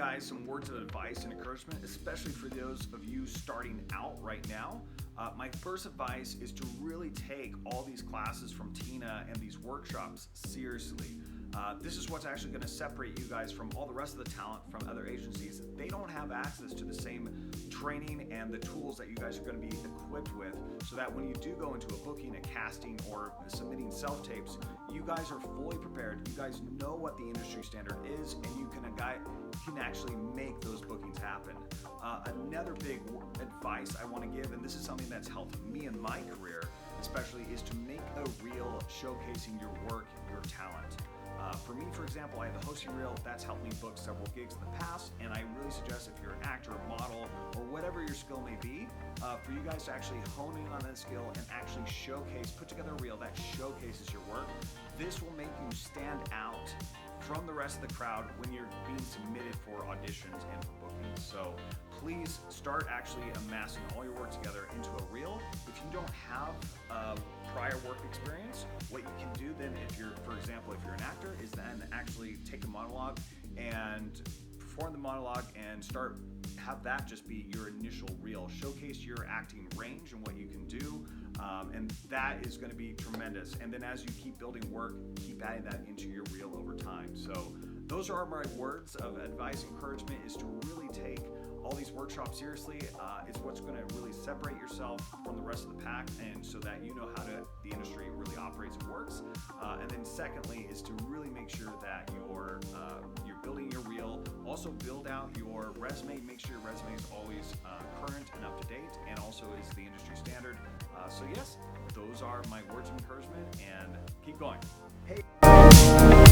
guys some words of advice and encouragement, especially for those of you starting out right now. My first advice is to really take all these classes from Tina and these workshops seriously. This is what's actually going to separate you guys from all the rest of the talent from other agencies. They don't have access to the same training and the tools that you guys are going to be equipped with, so that when you do go into a booking, a casting, or submitting self-tapes, you guys are fully prepared. You guys know what the industry standard is, and you can actually make those bookings happen. Another big advice I want to give, and this is something that's helped me in my career especially, is to make a reel showcasing your work, your talent. For me, for example, I have a hosting reel that's helped me book several gigs in the past, and I really suggest if you're an actor, a model, or whatever your skill may be, for you guys to actually hone in on that skill and actually put together a reel that showcases your work. This will make you stand out from the rest of the crowd when you're being submitted for auditions and for bookings. So please start actually amassing all your work together into a reel. If you don't have prior work experience, what you can do then, for example, if you're an actor, is then actually take a monologue and perform the monologue and have that just be your initial reel. Showcase your acting range and what you can do, and that is going to be tremendous. And then as you keep building work, keep adding that into your reel over time. So those are my words of advice, encouragement, is to really take all these workshops seriously. It's what's going to really separate yourself from the rest of the pack, and so that you know how the industry really operates and works. And then secondly is to really make sure that you're building your reel. Also build out your resume. Make sure your resume is always current and up to date, and also is the industry standard. So yes, those are my words of encouragement, and keep going. Hey.